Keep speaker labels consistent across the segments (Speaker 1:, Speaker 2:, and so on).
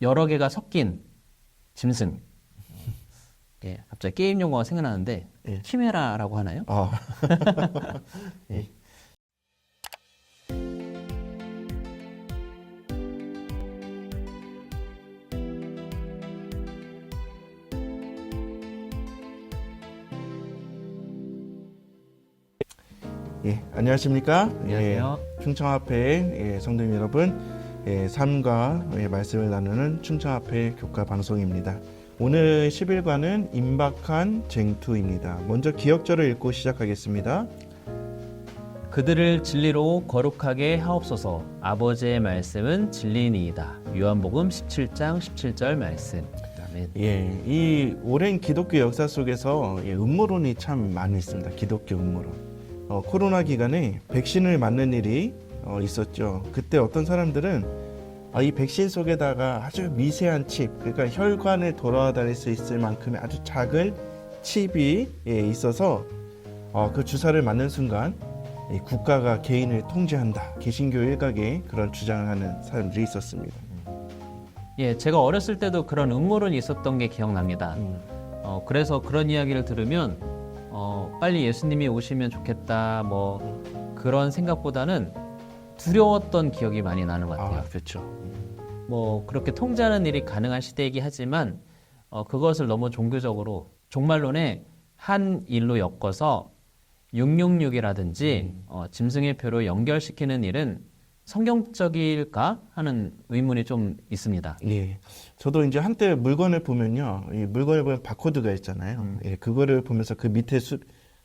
Speaker 1: 여러 개가 섞인 짐승. 예, 갑자기 게임 용어가 생각나는데
Speaker 2: 예.
Speaker 1: 키메라라고 하나요?
Speaker 2: 예. 예, 안녕하십니까?
Speaker 1: 안녕하세요.
Speaker 2: 예, 충청화폐 성도님 여러분, 삶과 말씀을 나누는 충청화폐 교과 방송입니다. 오늘 10일과는 임박한 쟁투입니다. 먼저 기억절을 읽고 시작하겠습니다.
Speaker 1: 그들을 진리로 거룩하게 하옵소서. 아버지의 말씀은 진리니이다. 요한복음 17장 17절 말씀. 아멘.
Speaker 2: 예, 이 오랜 기독교 역사 속에서 음모론이 참 많이 있습니다. 기독교 음모론. 코로나 기간에 백신을 맞는 일이 있었죠. 그때 어떤 사람들은 이 백신 속에다가 아주 미세한 칩, 그러니까 혈관을 돌아다닐 수 있을 만큼의 아주 작은 칩이 있어서 그 주사를 맞는 순간 국가가 개인을 통제한다. 개신교 일각에 그런 주장을 하는 사람들이 있었습니다.
Speaker 1: 예, 제가 어렸을 때도 그런 음모론이 있었던 게 기억납니다. 그래서 그런 이야기를 들으면 빨리 예수님이 오시면 좋겠다, 뭐 그런 생각보다는 두려웠던 기억이 많이 나는 것 같아요.
Speaker 2: 그렇죠.
Speaker 1: 뭐 그렇게 통제하는 일이 가능한 시대이긴 하지만 그것을 너무 종교적으로 종말론의 한 일로 엮어서 666이라든지 짐승의 표로 연결시키는 일은 성경적일까 하는 의문이 좀 있습니다.
Speaker 2: 예, 저도 이제 한때 물건을 보면요, 이 물건을 보면 바코드가 있잖아요. 예, 그거를 보면서 그 밑에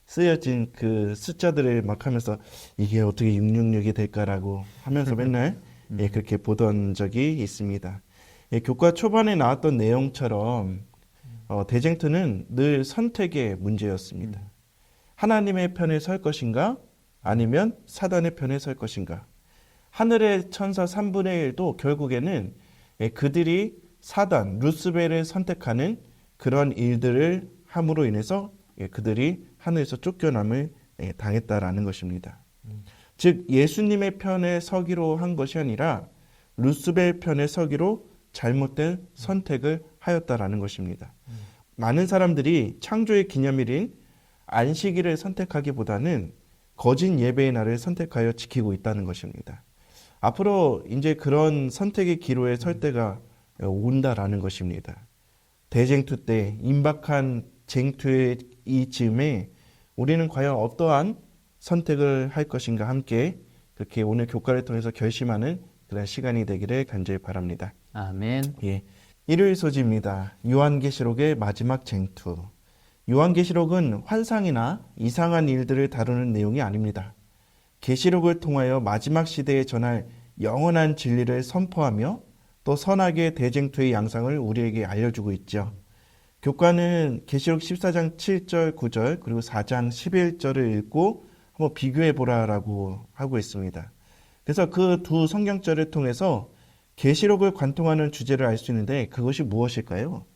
Speaker 2: 쓰여진 그 숫자들을 막 하면서 이게 어떻게 666이 될까라고 하면서 맨날 그렇게 보던 적이 있습니다. 예, 교과 초반에 나왔던 내용처럼 대쟁투는 늘 선택의 문제였습니다. 하나님의 편에 설 것인가 아니면 사단의 편에 설 것인가. 하늘의 천사 3분의 1도 결국에는 그들이 사단, 루스벨을 선택하는 그런 일들을 함으로 인해서 그들이 하늘에서 쫓겨남을 당했다라는 것입니다. 즉 예수님의 편에 서기로 한 것이 아니라 루스벨 편에 서기로 잘못된 선택을 하였다라는 것입니다. 많은 사람들이 창조의 기념일인 안식일을 선택하기보다는 거짓 예배의 날을 선택하여 지키고 있다는 것입니다. 앞으로 이제 그런 선택의 기로에 설 때가 온다라는 것입니다. 대쟁투 때 임박한 쟁투의 이 즈음에 우리는 과연 어떠한 선택을 할 것인가 함께 그렇게 오늘 교과를 통해서 결심하는 그런 시간이 되기를 간절히 바랍니다.
Speaker 1: 아멘.
Speaker 2: 예, 일요일 소지입니다. 요한계시록의 마지막 쟁투. 요한계시록은 환상이나 이상한 일들을 다루는 내용이 아닙니다. 계시록을 통하여 마지막 시대에 전할 영원한 진리를 선포하며 또 선악의 대쟁투의 양상을 우리에게 알려주고 있죠. 교과는 계시록 14장 7절, 9절 그리고 4장 11절을 읽고 한번 비교해 보라라고 하고 있습니다. 그래서 그 두 성경절을 통해서 계시록을 관통하는 주제를 알 수 있는데 그것이 무엇일까요?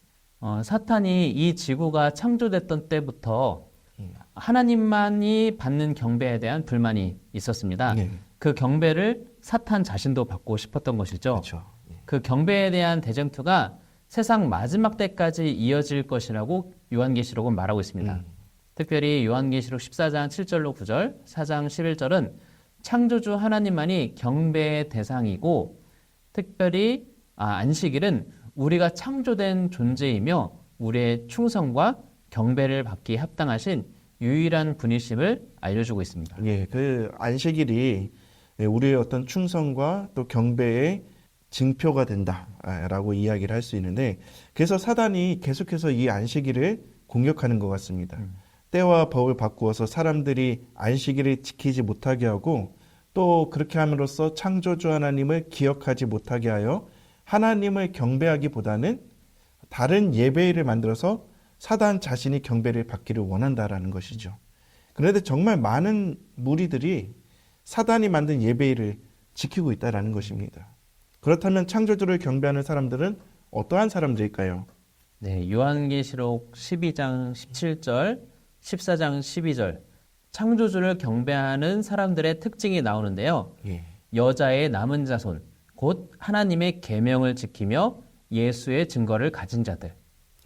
Speaker 1: 사탄이 이 지구가 창조됐던 때부터 하나님만이 받는 경배에 대한 불만이 있었습니다.
Speaker 2: 네.
Speaker 1: 그 경배를 사탄 자신도 받고 싶었던 것이죠.
Speaker 2: 그렇죠.
Speaker 1: 그 경배에 대한 대쟁투가 세상 마지막 때까지 이어질 것이라고 요한계시록은 말하고 있습니다. 특별히 요한계시록 14장 7절로 9절, 4장 11절은 창조주 하나님만이 경배의 대상이고 특별히 안식일은 우리가 창조된 존재이며 우리의 충성과 경배를 받기에 합당하신 유일한 분이심을 알려주고 있습니다.
Speaker 2: 예, 그 안식일이 우리의 어떤 충성과 또 경배의 징표가 된다라고 이야기를 할 수 있는데 그래서 사단이 계속해서 이 안식일을 공격하는 것 같습니다. 때와 법을 바꾸어서 사람들이 안식일을 지키지 못하게 하고 또 그렇게 함으로써 창조주 하나님을 기억하지 못하게 하여 하나님을 경배하기보다는 다른 예배일을 만들어서 사단 자신이 경배를 받기를 원한다라는 것이죠. 그런데 정말 많은 무리들이 사단이 만든 예배일을 지키고 있다라는 것입니다. 그렇다면 창조주를 경배하는 사람들은 어떠한 사람들일까요?
Speaker 1: 네, 요한계시록 12장 17절, 14장 12절 창조주를 경배하는 사람들의 특징이 나오는데요.
Speaker 2: 예.
Speaker 1: 여자의 남은 자손, 곧 하나님의 계명을 지키며 예수의 증거를 가진 자들,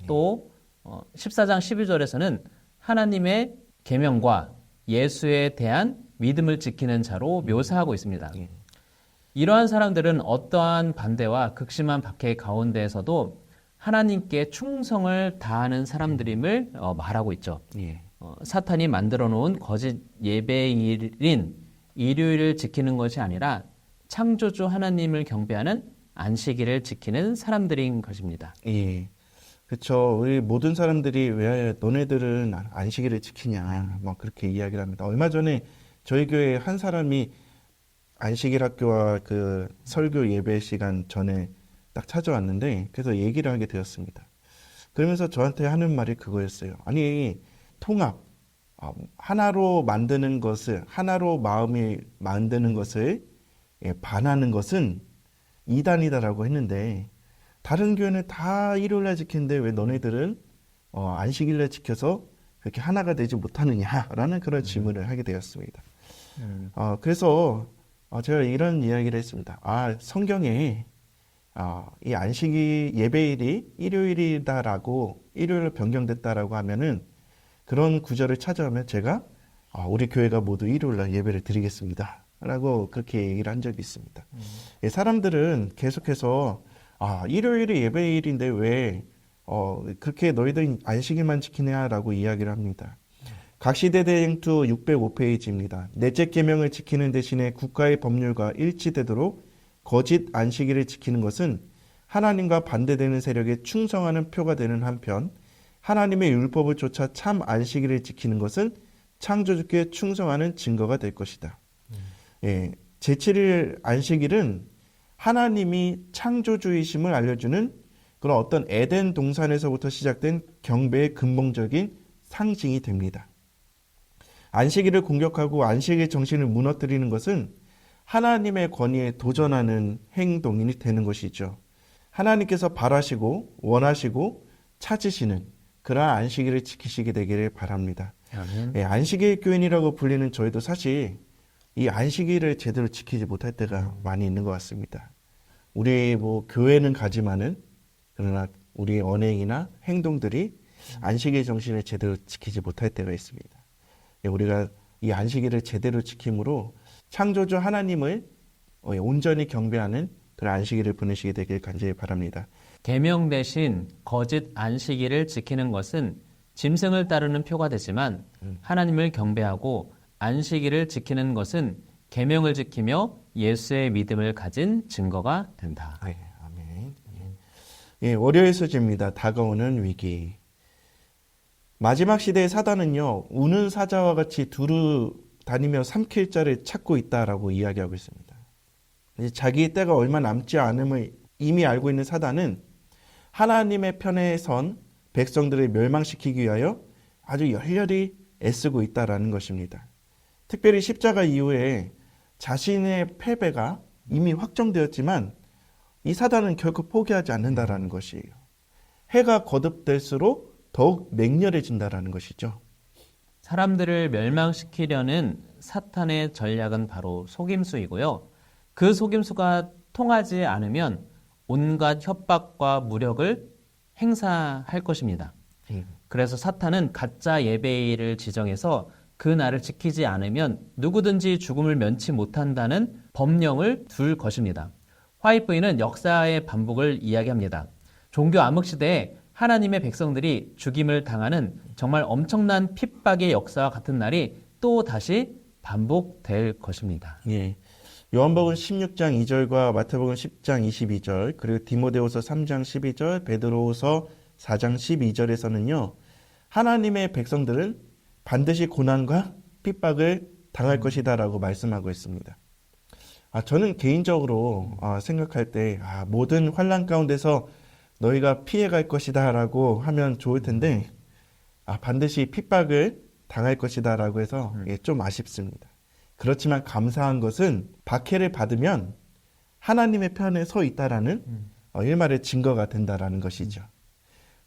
Speaker 1: 또 14장 12절에서는 하나님의 계명과 예수에 대한 믿음을 지키는 자로 묘사하고 있습니다. 이러한 사람들은 어떠한 반대와 극심한 박해 가운데에서도 하나님께 충성을 다하는 사람들임을 말하고 있죠.
Speaker 2: 예.
Speaker 1: 사탄이 만들어 놓은 거짓 예배일인 일요일을 지키는 것이 아니라 창조주 하나님을 경배하는 안식일을 지키는 사람들인 것입니다.
Speaker 2: 예. 그렇죠. 우리 모든 사람들이 왜 너네들은 안식일을 지키냐 뭐 그렇게 이야기를 합니다. 얼마 전에 저희 교회 한 사람이 안식일 학교와 그 설교 예배 시간 전에 딱 찾아왔는데 그래서 얘기를 하게 되었습니다. 그러면서 저한테 하는 말이 그거였어요. 아니 통합, 하나로 만드는 것을, 하나로 마음이 만드는 것을 반하는 것은 이단이다라고 했는데 다른 교회는 다 일요일날 지키는데 왜 너네들은 안식일날 지켜서 그렇게 하나가 되지 못하느냐라는 그런 질문을 하게 되었습니다. 그래서 제가 이런 이야기를 했습니다. 성경에 이 안식일 예배일이 일요일이다라고 일요일로 변경됐다라고 하면은 그런 구절을 찾아오면 제가 우리 교회가 모두 일요일날 예배를 드리겠습니다 라고 그렇게 얘기를 한 적이 있습니다. 사람들은 계속해서 일요일이 예배일인데 왜 그렇게 너희들 안식일만 지키냐라고 이야기를 합니다. 각시대대행투 605페이지입니다. 넷째 계명을 지키는 대신에 국가의 법률과 일치되도록 거짓 안식일을 지키는 것은 하나님과 반대되는 세력에 충성하는 표가 되는 한편 하나님의 율법을 쫓아 참 안식일을 지키는 것은 창조주께 충성하는 증거가 될 것이다. 제7일 안식일은 하나님이 창조주이심을 알려주는 그런 어떤 에덴 동산에서부터 시작된 경배의 근본적인 상징이 됩니다. 안식일을 공격하고 안식의 정신을 무너뜨리는 것은 하나님의 권위에 도전하는 행동이 되는 것이죠. 하나님께서 바라시고 원하시고 찾으시는 그러한 안식일을 지키시게 되기를 바랍니다. 안식일 교인이라고 불리는 저희도 사실 이 안식일을 제대로 지키지 못할 때가 많이 있는 것 같습니다. 우리 교회는 가지만은 그러나 우리의 언행이나 행동들이 안식일 정신을 제대로 지키지 못할 때가 있습니다. 우리가 이 안식일을 제대로 지킴으로 창조주 하나님을 온전히 경배하는 그런 안식일을 보내시게 되길 간절히 바랍니다.
Speaker 1: 계명 대신 거짓 안식일을 지키는 것은 짐승을 따르는 표가 되지만 하나님을 경배하고 안식일을 지키는 것은 계명을 지키며 예수의 믿음을 가진 증거가 된다.
Speaker 2: 아멘. 월요일 소재입니다. 다가오는 위기. 마지막 시대의 사단은요, 우는 사자와 같이 두루 다니며 삼킬 자를 찾고 있다라고 이야기하고 있습니다. 자기의 때가 얼마 남지 않음을 이미 알고 있는 사단은 하나님의 편에 선 백성들을 멸망시키기 위하여 아주 열렬히 애쓰고 있다라는 것입니다. 특별히 십자가 이후에 자신의 패배가 이미 확정되었지만 이 사단은 결코 포기하지 않는다라는 것이에요. 해가 거듭될수록 더욱 맹렬해진다라는 것이죠.
Speaker 1: 사람들을 멸망시키려는 사탄의 전략은 바로 속임수이고요. 그 속임수가 통하지 않으면 온갖 협박과 무력을 행사할 것입니다. 그래서 사탄은 가짜 예배일을 지정해서 그 날을 지키지 않으면 누구든지 죽음을 면치 못한다는 법령을 둘 것입니다. 화이트보이는 역사의 반복을 이야기합니다. 종교 암흑시대에 하나님의 백성들이 죽임을 당하는 정말 엄청난 핍박의 역사와 같은 날이 또 다시 반복될 것입니다.
Speaker 2: 요한복음 16장 2절과 마태복음 10장 22절 그리고 디모데후서 3장 12절 베드로후서 4장 12절에서는요. 하나님의 백성들은 반드시 고난과 핍박을 당할 것이다라고 말씀하고 있습니다. 저는 개인적으로 생각할 때 모든 환난 가운데서 너희가 피해갈 것이다 라고 하면 좋을 텐데 반드시 핍박을 당할 것이다 라고 해서 좀 아쉽습니다. 그렇지만 감사한 것은 박해를 받으면 하나님의 편에 서 있다라는 일말의 증거가 된다라는 것이죠.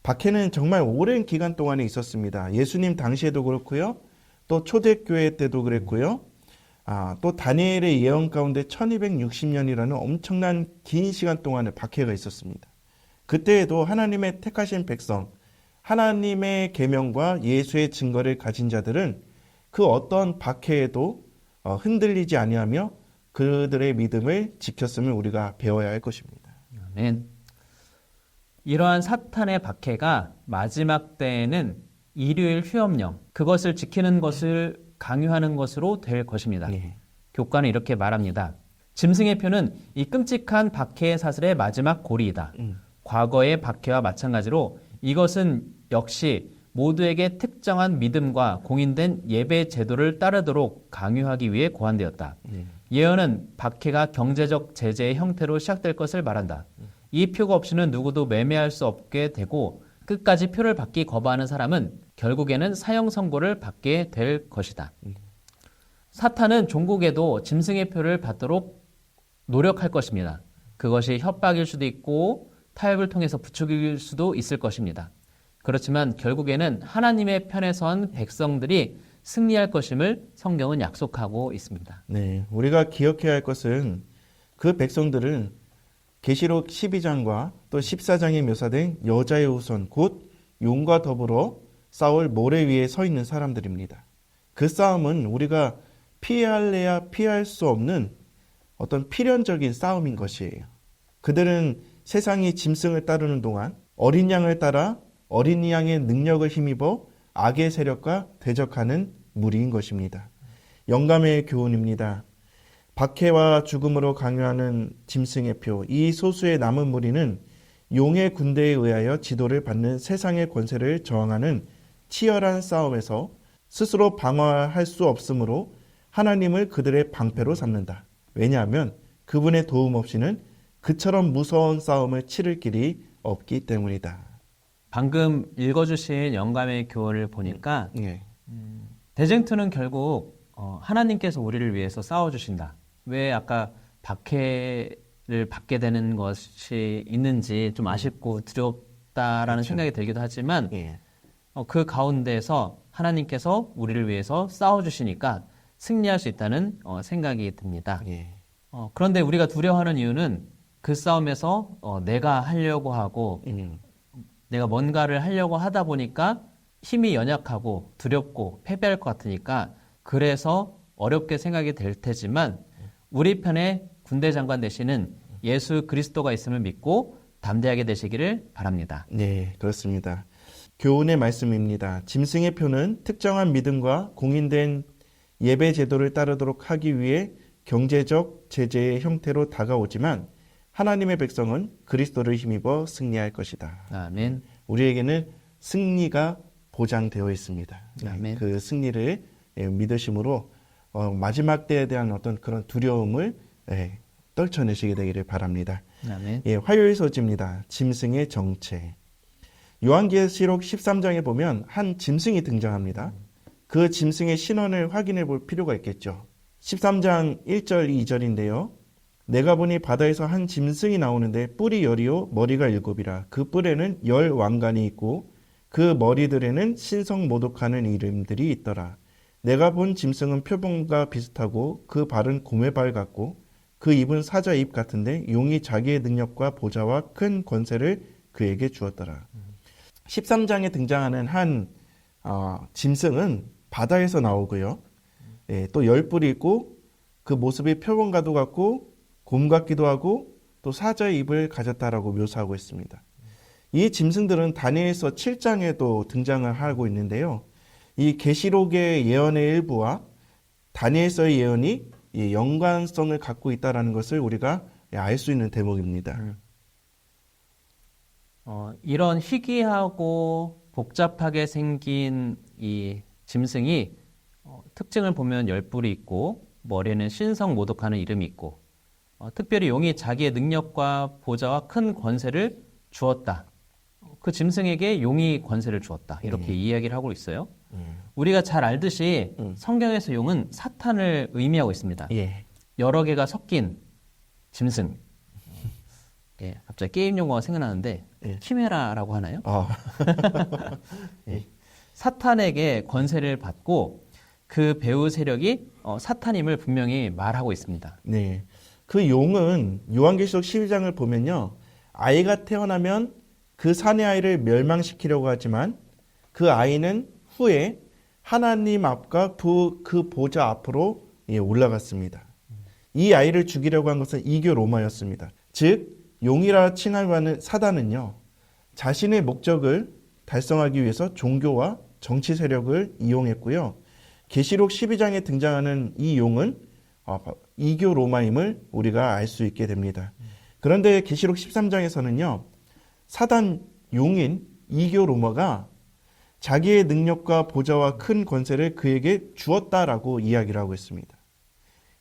Speaker 2: 박해는 정말 오랜 기간 동안에 있었습니다. 예수님 당시에도 그렇고요. 또 초대교회 때도 그랬고요. 또 다니엘의 예언 가운데 1260년이라는 엄청난 긴 시간 동안에 박해가 있었습니다. 그때에도 하나님의 택하신 백성, 하나님의 계명과 예수의 증거를 가진 자들은 그 어떤 박해에도 흔들리지 아니하며 그들의 믿음을 지켰음을 우리가 배워야 할 것입니다.
Speaker 1: 아멘. 이러한 사탄의 박해가 마지막 때에는 일요일 휴업령, 그것을 지키는 것을 강요하는 것으로 될 것입니다.
Speaker 2: 예.
Speaker 1: 교과는 이렇게 말합니다. 짐승의 표는 이 끔찍한 박해의 사슬의 마지막 고리이다. 과거의 박해와 마찬가지로 이것은 역시 모두에게 특정한 믿음과 공인된 예배 제도를 따르도록 강요하기 위해 고안되었다. 예언은 박해가 경제적 제재의 형태로 시작될 것을 말한다. 이 표가 없이는 누구도 매매할 수 없게 되고 끝까지 표를 받기 거부하는 사람은 결국에는 사형 선고를 받게 될 것이다. 사탄은 종국에도 짐승의 표를 받도록 노력할 것입니다. 그것이 협박일 수도 있고 타협을 통해서 부추길 수도 있을 것입니다. 그렇지만 결국에는 하나님의 편에 선 백성들이 승리할 것임을 성경은 약속하고 있습니다.
Speaker 2: 네, 우리가 기억해야 할 것은 그 백성들은 계시록 12장과 또 14장에 묘사된 여자의 후손 곧 용과 더불어 싸울 모래 위에 서 있는 사람들입니다. 그 싸움은 우리가 피할래야 피할 수 없는 어떤 필연적인 싸움인 것이에요. 그들은 세상이 짐승을 따르는 동안 어린 양을 따라 어린 양의 능력을 힘입어 악의 세력과 대적하는 무리인 것입니다. 영감의 교훈입니다. 박해와 죽음으로 강요하는 짐승의 표, 이 소수의 남은 무리는 용의 군대에 의하여 지도를 받는 세상의 권세를 저항하는 치열한 싸움에서 스스로 방어할 수 없으므로 하나님을 그들의 방패로 삼는다. 왜냐하면 그분의 도움 없이는 그처럼 무서운 싸움을 치를 길이 없기 때문이다.
Speaker 1: 방금 읽어주신 영감의 교훈을 보니까
Speaker 2: 예.
Speaker 1: 대쟁투는 결국 하나님께서 우리를 위해서 싸워주신다. 왜 아까 박해를 받게 되는 것이 있는지 좀 아쉽고 두렵다라는
Speaker 2: 그렇죠.
Speaker 1: 생각이 들기도 하지만
Speaker 2: 예.
Speaker 1: 그 가운데서 하나님께서 우리를 위해서 싸워주시니까 승리할 수 있다는 생각이 듭니다.
Speaker 2: 예.
Speaker 1: 그런데 우리가 두려워하는 이유는 그 싸움에서 내가 하려고 하고 내가 뭔가를 하려고 하다 보니까 힘이 연약하고 두렵고 패배할 것 같으니까 그래서 어렵게 생각이 될 테지만 우리 편에 군대 장관 되시는 예수 그리스도가 있음을 믿고 담대하게 되시기를 바랍니다.
Speaker 2: 네, 그렇습니다. 교훈의 말씀입니다. 짐승의 표는 특정한 믿음과 공인된 예배 제도를 따르도록 하기 위해 경제적 제재의 형태로 다가오지만 하나님의 백성은 그리스도를 힘입어 승리할 것이다.
Speaker 1: 아멘.
Speaker 2: 우리에게는 승리가 보장되어 있습니다.
Speaker 1: 아멘.
Speaker 2: 그 승리를 믿으심으로 마지막 때에 대한 어떤 그런 두려움을 떨쳐내시게 되기를 바랍니다.
Speaker 1: 아멘.
Speaker 2: 화요일 소지입니다. 짐승의 정체. 요한계시록 13장에 보면 한 짐승이 등장합니다. 그 짐승의 신원을 확인해 볼 필요가 있겠죠. 13장 1절 2절인데요. 내가 보니 바다에서 한 짐승이 나오는데 뿔이 10이요 머리가 7이라. 그 뿔에는 10 왕관이 있고 그 머리들에는 신성모독하는 이름들이 있더라. 내가 본 짐승은 표범과 비슷하고 그 발은 곰의 발 같고 그 입은 사자 입 같은데 용이 자기의 능력과 보좌와 큰 권세를 그에게 주었더라. 13장에 등장하는 한 짐승은 바다에서 나오고요. 또 10뿔이 있고 그 모습이 표범과도 같고 곰 같기도 하고 또 사자의 입을 가졌다라고 묘사하고 있습니다. 이 짐승들은 다니엘서 7장에도 등장을 하고 있는데요. 이 계시록의 예언의 일부와 다니엘서의 예언이 연관성을 갖고 있다는 것을 우리가 알 수 있는 대목입니다.
Speaker 1: 이런 희귀하고 복잡하게 생긴 이 짐승이 특징을 보면 10뿔이 있고 머리에는 신성모독하는 이름이 있고 특별히 용이 자기의 능력과 보좌와 큰 권세를 주었다. 그 짐승에게 용이 권세를 주었다. 이렇게 이야기를 하고 있어요. 우리가 잘 알듯이 성경에서 용은 사탄을 의미하고 있습니다.
Speaker 2: 예.
Speaker 1: 여러 개가 섞인 짐승. 갑자기 게임 용어가 생각나는데 키메라라고 하나요? 사탄에게 권세를 받고 그 배후 세력이 사탄임을 분명히 말하고 있습니다.
Speaker 2: 네. 그 용은 요한계시록 12장을 보면요. 아이가 태어나면 그 사내 아이를 멸망시키려고 하지만 그 아이는 후에 하나님 앞과 그 보좌 앞으로 올라갔습니다. 이 아이를 죽이려고 한 것은 이교 로마였습니다. 즉 용이라 칭함받는 사단은요, 자신의 목적을 달성하기 위해서 종교와 정치 세력을 이용했고요. 계시록 12장에 등장하는 이 용은 이교 로마임을 우리가 알 수 있게 됩니다. 그런데 계시록 13장에서는요, 사단 용인 이교 로마가 자기의 능력과 보좌와 큰 권세를 그에게 주었다라고 이야기를 하고 있습니다.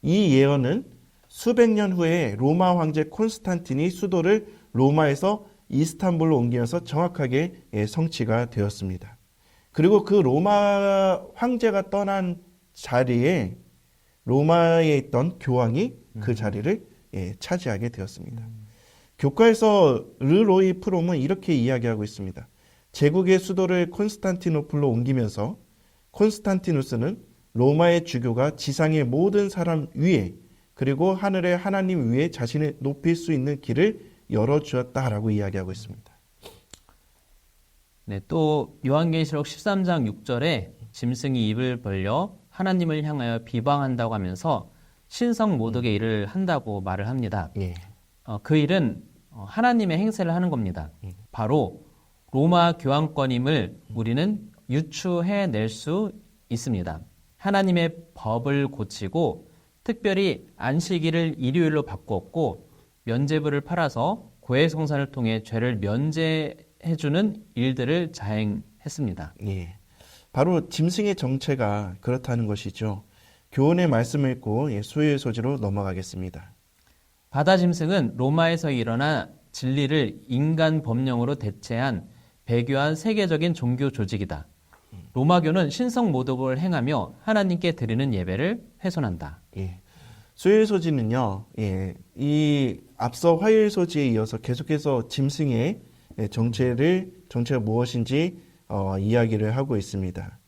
Speaker 2: 이 예언은 수백 년 후에 로마 황제 콘스탄틴이 수도를 로마에서 이스탄불로 옮기면서 정확하게 성취가 되었습니다. 그리고 그 로마 황제가 떠난 자리에 로마에 있던 교황이 그 자리를 차지하게 되었습니다. 교과에서 르로이 프롬은 이렇게 이야기하고 있습니다. 제국의 수도를 콘스탄티노플로 옮기면서 콘스탄티누스는 로마의 주교가 지상의 모든 사람 위에 그리고 하늘의 하나님 위에 자신을 높일 수 있는 길을 열어주었다라고 이야기하고 있습니다.
Speaker 1: 네, 또 요한계시록 13장 6절에 짐승이 입을 벌려 하나님을 향하여 비방한다고 하면서 신성 모독의 일을 한다고 말을 합니다.
Speaker 2: 예.
Speaker 1: 그 일은 하나님의 행세를 하는 겁니다. 바로 로마 교황권임을 우리는 유추해낼 수 있습니다. 하나님의 법을 고치고 특별히 안식일을 일요일로 바꾸었고 면죄부를 팔아서 고해성사를 통해 죄를 면제해주는 일들을 자행했습니다.
Speaker 2: 예. 바로 짐승의 정체가 그렇다는 것이죠. 교훈의 말씀을 읽고 수요의 소지로 넘어가겠습니다.
Speaker 1: 바다 짐승은 로마에서 일어나 진리를 인간 법령으로 대체한 배교한 세계적인 종교 조직이다. 로마교는 신성 모독을 행하며 하나님께 드리는 예배를 훼손한다.
Speaker 2: 예. 수요일 소지는요, 이 앞서 화요일 소지에 이어서 계속해서 짐승의 정체가 무엇인지 이야기를 하고 있습니다.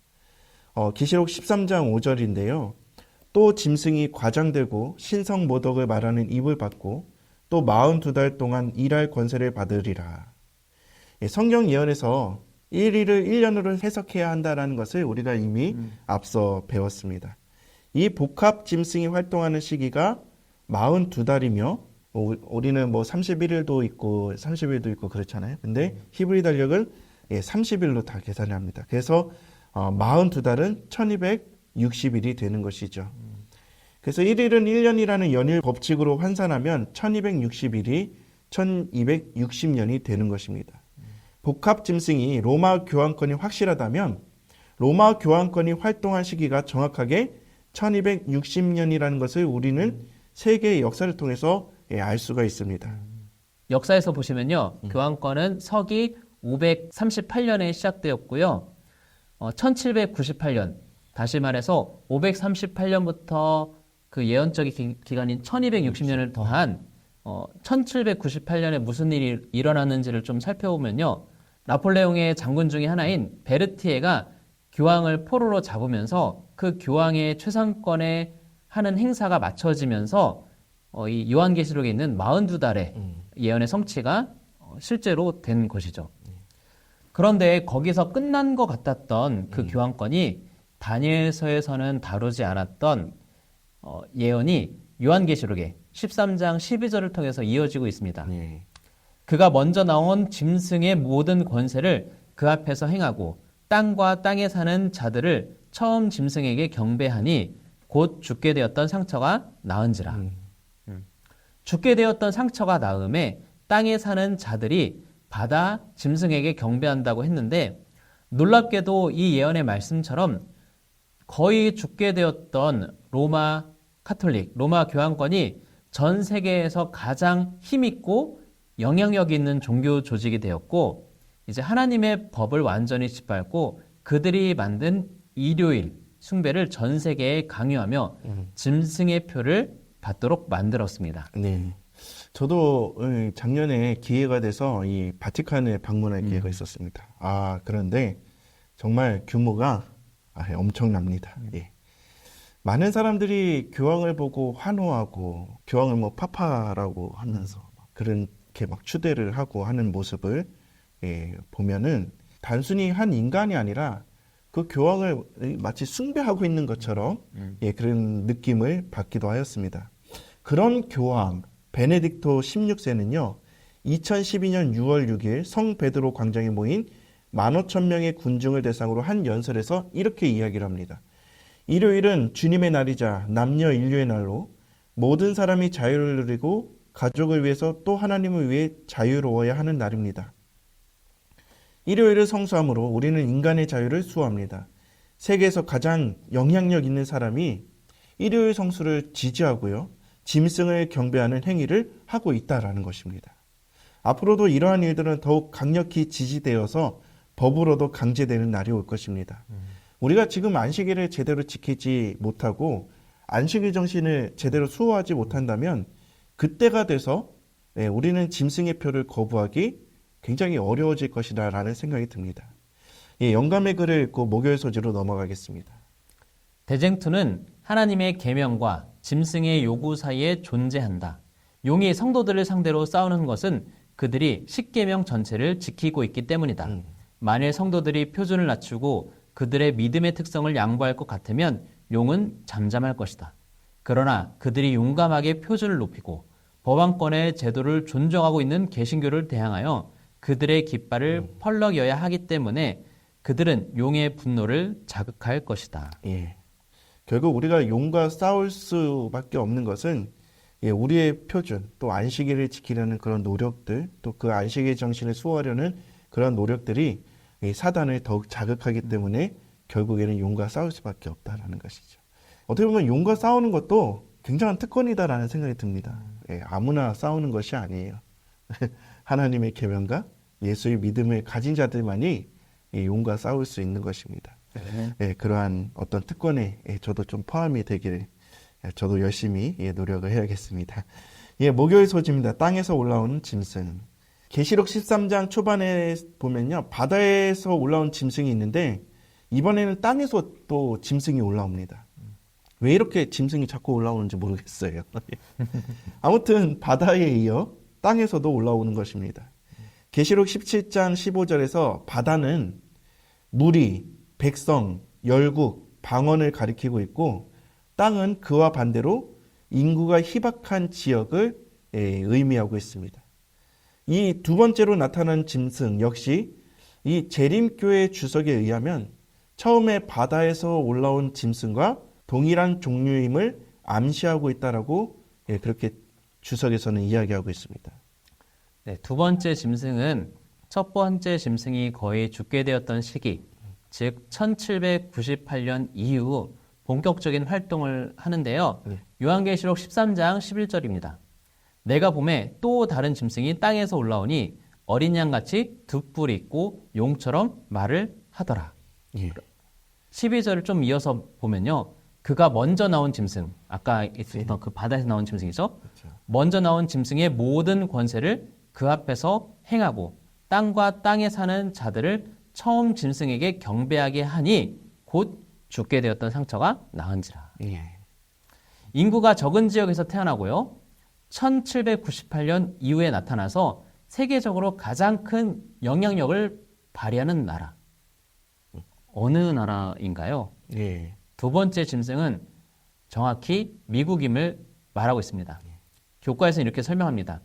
Speaker 2: 계시록 13장 5절인데요. 또 짐승이 과장되고 신성 모독을 말하는 입을 받고 또 42달 동안 일할 권세를 받으리라. 성경 예언에서 1일을 1년으로 해석해야 한다는 것을 우리가 이미 앞서 배웠습니다. 이 복합 짐승이 활동하는 시기가 42달이며 우리는 31일도 있고 30일도 있고 그렇잖아요. 근데 히브리 달력을 30일로 다 계산을 합니다. 그래서 42달은 1260일이 되는 것이죠. 그래서 1일은 1년이라는 연일 법칙으로 환산하면 1260일이 1260년이 되는 것입니다. 복합 짐승이 로마 교황권이 확실하다면 로마 교황권이 활동한 시기가 정확하게 1260년이라는 것을 우리는 세계의 역사를 통해서 알 수가 있습니다.
Speaker 1: 역사에서 보시면요. 교황권은 서기 538년에 시작되었고요. 1798년, 다시 말해서 538년부터 그 예언적인 기간인 1260년을 더한 1798년에 무슨 일이 일어났는지를 좀 살펴보면요. 나폴레옹의 장군 중에 하나인 베르티에가 교황을 포로로 잡으면서 그 교황의 최상권에 하는 행사가 맞춰지면서 이 요한계시록에 있는 42달의 예언의 성취가 실제로 된 것이죠. 그런데 거기서 끝난 것 같았던 그 교황권이 다니엘서에서는 다루지 않았던 예언이 요한계시록에 13장 12절을 통해서 이어지고 있습니다.
Speaker 2: 네.
Speaker 1: 그가 먼저 나온 짐승의 모든 권세를 그 앞에서 행하고 땅과 땅에 사는 자들을 처음 짐승에게 경배하니 곧 죽게 되었던 상처가 나은지라. 죽게 되었던 상처가 나음에 땅에 사는 자들이 바다 짐승에게 경배한다고 했는데 놀랍게도 이 예언의 말씀처럼 거의 죽게 되었던 로마 카톨릭, 로마 교황권이 전 세계에서 가장 힘있고 영향력 있는 종교 조직이 되었고 이제 하나님의 법을 완전히 짓밟고 그들이 만든 일요일 숭배를 전 세계에 강요하며 짐승의 표를 받도록 만들었습니다.
Speaker 2: 네. 저도 작년에 기회가 돼서 이 바티칸에 방문할 기회가 있었습니다. 그런데 정말 규모가 엄청납니다. 예. 많은 사람들이 교황을 보고 환호하고 교황을 파파라고 하면서 그런 이렇게 막 추대를 하고 하는 모습을 보면은 단순히 한 인간이 아니라 그 교황을 마치 숭배하고 있는 것처럼 그런 느낌을 받기도 하였습니다. 그런 교황 베네딕토 16세는요. 2012년 6월 6일 성 베드로 광장에 모인 15,000명의 군중을 대상으로 한 연설에서 이렇게 이야기를 합니다. 일요일은 주님의 날이자 남녀 인류의 날로 모든 사람이 자유를 누리고 가족을 위해서 또 하나님을 위해 자유로워야 하는 날입니다. 일요일을 성수함으로 우리는 인간의 자유를 수호합니다. 세계에서 가장 영향력 있는 사람이 일요일 성수를 지지하고요. 짐승을 경배하는 행위를 하고 있다라는 것입니다. 앞으로도 이러한 일들은 더욱 강력히 지지되어서 법으로도 강제되는 날이 올 것입니다. 우리가 지금 안식일을 제대로 지키지 못하고 안식일 정신을 제대로 수호하지 못한다면 그때가 돼서 우리는 짐승의 표를 거부하기 굉장히 어려워질 것이다 라는 생각이 듭니다. 영감의 글을 읽고 목요일 소지로 넘어가겠습니다.
Speaker 1: 대쟁투는 하나님의 계명과 짐승의 요구 사이에 존재한다. 용이 성도들을 상대로 싸우는 것은 그들이 십계명 전체를 지키고 있기 때문이다. 만일 성도들이 표준을 낮추고 그들의 믿음의 특성을 양보할 것 같으면 용은 잠잠할 것이다. 그러나 그들이 용감하게 표준을 높이고 법왕권의 제도를 존중하고 있는 개신교를 대항하여 그들의 깃발을 펄럭여야 하기 때문에 그들은 용의 분노를 자극할 것이다.
Speaker 2: 결국 우리가 용과 싸울 수밖에 없는 것은 우리의 표준, 또 안식일을 지키려는 그런 노력들, 또 그 안식일 정신을 수호하려는 그런 노력들이 사단을 더욱 자극하기 때문에 결국에는 용과 싸울 수밖에 없다라는 것이죠. 어떻게 보면 용과 싸우는 것도 굉장한 특권이다라는 생각이 듭니다. 아무나 싸우는 것이 아니에요. 하나님의 계명과 예수의 믿음을 가진 자들만이 용과 싸울 수 있는 것입니다. 그러한 어떤 특권에 저도 좀 포함이 되기를 저도 열심히 노력을 해야겠습니다. 목요일 소지입니다. 땅에서 올라오는 짐승. 계시록 13장 초반에 보면요. 바다에서 올라온 짐승이 있는데 이번에는 땅에서 또 짐승이 올라옵니다. 왜 이렇게 짐승이 자꾸 올라오는지 모르겠어요. 아무튼 바다에 이어 땅에서도 올라오는 것입니다. 계시록 17장 15절에서 바다는 무리, 백성, 열국, 방언을 가리키고 있고 땅은 그와 반대로 인구가 희박한 지역을 의미하고 있습니다. 이 두 번째로 나타난 짐승 역시 이 재림교의 주석에 의하면 처음에 바다에서 올라온 짐승과 동일한 종류임을 암시하고 있다라고 그렇게 주석에서는 이야기하고 있습니다.
Speaker 1: 두 번째 짐승은 첫 번째 짐승이 거의 죽게 되었던 시기, 즉 1798년 이후 본격적인 활동을 하는데요. 요한계시록 13장 11절입니다. 내가 보매 또 다른 짐승이 땅에서 올라오니 어린 양같이 두 뿔이 있고 용처럼 말을 하더라. 12절을 좀 이어서 보면요. 그가 먼저 나온 짐승, 아까 있었던 그 바다에서 나온 짐승이죠. 그렇죠. 먼저 나온 짐승의 모든 권세를 그 앞에서 행하고 땅과 땅에 사는 자들을 처음 짐승에게 경배하게 하니 곧 죽게 되었던 상처가 나은지라. 인구가 적은 지역에서 태어나고요. 1798년 이후에 나타나서 세계적으로 가장 큰 영향력을 발휘하는 나라. 어느 나라인가요? 두 번째 짐승은 정확히 미국임을 말하고 있습니다. 교과에서 이렇게 설명합니다.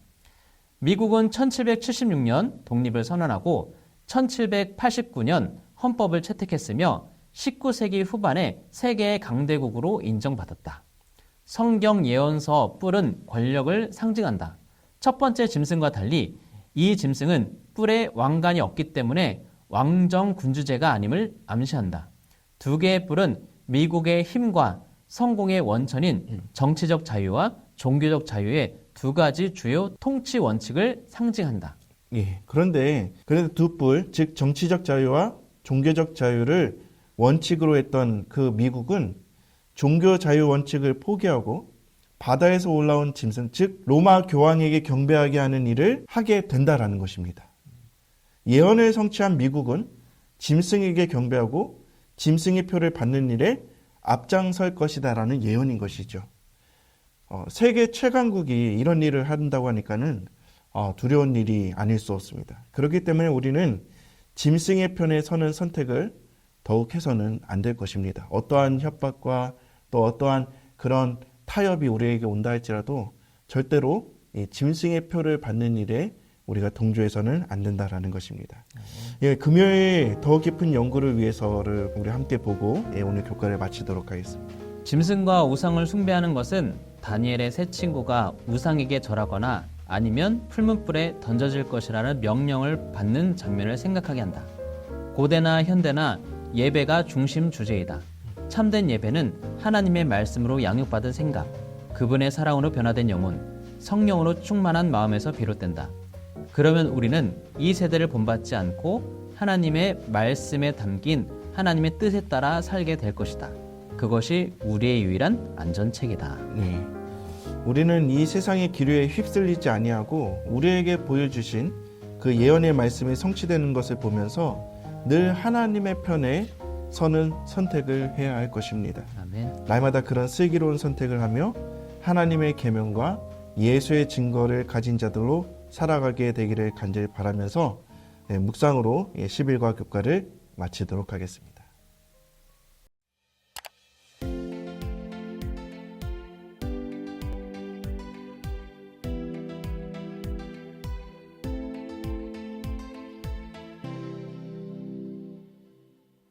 Speaker 1: 미국은 1776년 독립을 선언하고 1789년 헌법을 채택했으며 19세기 후반에 세계의 강대국으로 인정받았다. 성경 예언서 뿔은 권력을 상징한다. 첫 번째 짐승과 달리 이 짐승은 뿔에 왕관이 없기 때문에 왕정 군주제가 아님을 암시한다. 두 개의 뿔은 미국의 힘과 성공의 원천인 정치적 자유와 종교적 자유의 두 가지 주요 통치 원칙을 상징한다.
Speaker 2: 그런데 그래도 두 뿔, 즉 정치적 자유와 종교적 자유를 원칙으로 했던 그 미국은 종교 자유 원칙을 포기하고 바다에서 올라온 짐승, 즉 로마 교황에게 경배하게 하는 일을 하게 된다라는 것입니다. 예언을 성취한 미국은 짐승에게 경배하고 짐승의 표를 받는 일에 앞장설 것이다라는 예언인 것이죠. 세계 최강국이 이런 일을 한다고 하니까는 두려운 일이 아닐 수 없습니다. 그렇기 때문에 우리는 짐승의 편에 서는 선택을 더욱 해서는 안 될 것입니다. 어떠한 협박과 또 어떠한 그런 타협이 우리에게 온다 할지라도 절대로 이 짐승의 표를 받는 일에 우리가 동조해서는 안 된다라는 것입니다. 예, 금요일 더 깊은 연구를 위해서를 우리 함께 보고 오늘 교과를 마치도록 하겠습니다.
Speaker 1: 짐승과 우상을 숭배하는 것은 다니엘의 세 친구가 우상에게 절하거나 아니면 풀문불에 던져질 것이라는 명령을 받는 장면을 생각하게 한다. 고대나 현대나 예배가 중심 주제이다. 참된 예배는 하나님의 말씀으로 양육받은 생각, 그분의 사랑으로 변화된 영혼, 성령으로 충만한 마음에서 비롯된다. 그러면 우리는 이 세대를 본받지 않고 하나님의 말씀에 담긴 하나님의 뜻에 따라 살게 될 것이다. 그것이 우리의 유일한 안전책이다.
Speaker 2: 네. 우리는 이 세상의 기류에 휩쓸리지 아니하고 우리에게 보여주신 그 예언의 말씀이 성취되는 것을 보면서 늘 하나님의 편에 서는 선택을 해야 할 것입니다.
Speaker 1: 아멘.
Speaker 2: 날마다 그런 슬기로운 선택을 하며 하나님의 계명과 예수의 증거를 가진 자들로 살아가게 되기를 간절히 바라면서 묵상으로 11과 교과를 마치도록 하겠습니다.